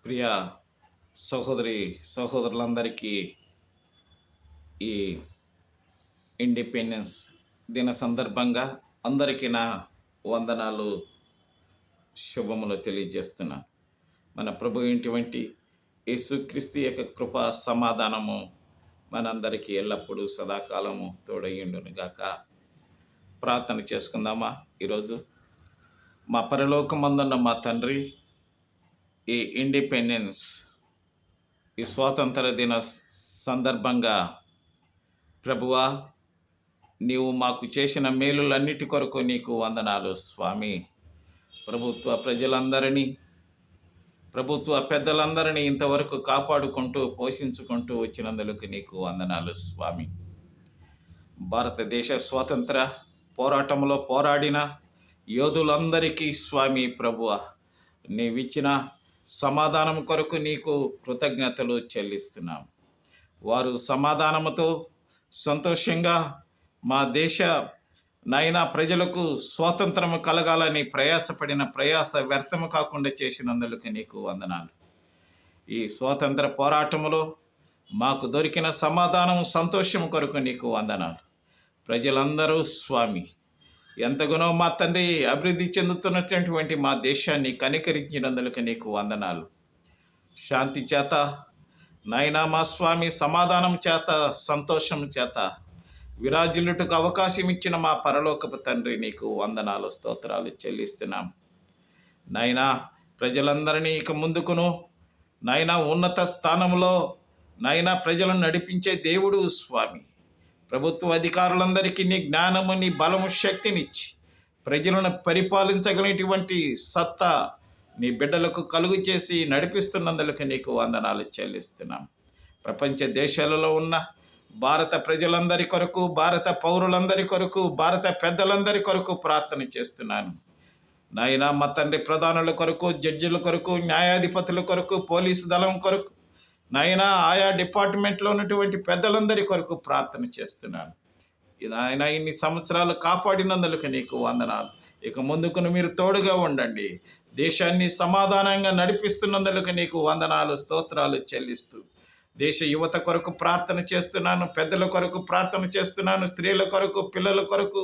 ప్రియ సహోదరి సహోదరులందరికీ ఈ ఇండిపెండెన్స్ దిన సందర్భంగా అందరికీ నా వందనాలు, శుభములు తెలియజేస్తున్నాను. మన ప్రభు ఇంటి యేసుక్రీస్తు యొక్క కృపా సమాధానము మనందరికీ ఎల్లప్పుడూ సదాకాలము తోడయ్యుండును గాక. ప్రార్థన చేసుకుందామా? ఈరోజు మా పరలోకమందున్న మా తండ్రి, ఈ ఇండిపెండెన్స్, ఈ స్వాతంత్ర దిన సందర్భంగా ప్రభువా, నీవు మాకు చేసిన మేలులన్నిటి కొరకు నీకు వందనాలు స్వామి. ప్రభుత్వ పెద్దలందరినీ ఇంతవరకు కాపాడుకుంటూ పోషించుకుంటూ వచ్చినందుకు నీకు వందనాలు స్వామి. భారతదేశ స్వాతంత్ర పోరాటంలో పోరాడిన యోధులందరికీ స్వామి ప్రభువా, నీవిచ్చిన సమాధానం కొరకు నీకు కృతజ్ఞతలు చెల్లిస్తున్నాం. వారు సమాధానముతో సంతోషంగా మా దేశ ప్రజలకు స్వాతంత్రము కలగాలని ప్రయాసపడిన ప్రయాస వ్యర్థము కాకుండా చేసినందుకు నీకు వందనాలు. ఈ స్వాతంత్ర పోరాటములో మాకు దొరికిన సమాధానం, సంతోషం కొరకు నీకు వందనాలు. ప్రజలందరూ స్వామి ఎంతగానో మా తండ్రి అభివృద్ధి చెందుతున్నటువంటి మా దేశాన్ని కనికరించినందుకు నీకు వందనాలు. శాంతి చేత మా స్వామి, సమాధానం చేత, సంతోషం చేత విరాజిల్లుటకు అవకాశం ఇచ్చిన మా పరలోకపు తండ్రి నీకు వందనాలు, స్తోత్రాలు చెల్లిస్తున్నాం. ప్రజలందరినీ ఇక ముందుకును ఉన్నత స్థానంలో ప్రజలను నడిపించే దేవుడు స్వామి. ప్రభుత్వ అధికారులందరికీ నీ జ్ఞానము, నీ బలము, శక్తినిచ్చి ప్రజలను పరిపాలించగలిగినటువంటి సత్తా నీ బిడ్డలకు కలుగు చేసి నడిపిస్తున్నందుకు నీకు వందనాలు చెల్లిస్తున్నాం. ప్రపంచ దేశాలలో ఉన్న భారత ప్రజలందరి కొరకు, భారత పౌరులందరి కొరకు, భారత పెద్దలందరి కొరకు ప్రార్థన చేస్తున్నాను. మా తండ్రి ప్రధానుల కొరకు, జడ్జిల కొరకు, న్యాయాధిపతుల కొరకు, పోలీసు దళం కొరకు, ఆయా డిపార్ట్మెంట్లో ఉన్నటువంటి పెద్దలందరి కొరకు ప్రార్థన చేస్తున్నాను. ఇన్ని సంవత్సరాలు కాపాడినందుకు నీకు వందనాలు. ఇక ముందుకు మీరు తోడుగా ఉండండి. దేశాన్ని సమాధానంగా నడిపిస్తున్నందుకు నీకు వందనాలు, స్తోత్రాలు చెల్లిస్తూ దేశ యువత కొరకు ప్రార్థన చేస్తున్నాను. పెద్దల కొరకు ప్రార్థన చేస్తున్నాను. స్త్రీల కొరకు, పిల్లల కొరకు,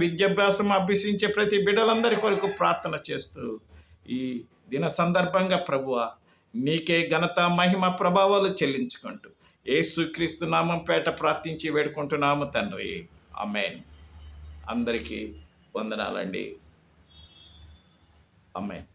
విద్యాభ్యాసం అభ్యసించే ప్రతి బిడ్డలందరి కొరకు ప్రార్థన చేస్తూ ఈ దిన సందర్భంగా ప్రభువా, నీకే ఘనత, మహిమ, ప్రభావాలు చెల్లించుకుంటూ యేసుక్రీస్తు నామం పేట ప్రార్థించి వేడుకుంటున్నాము తండ్రి. ఆమేన్. అందరికీ వందనాలండి. ఆమేన్.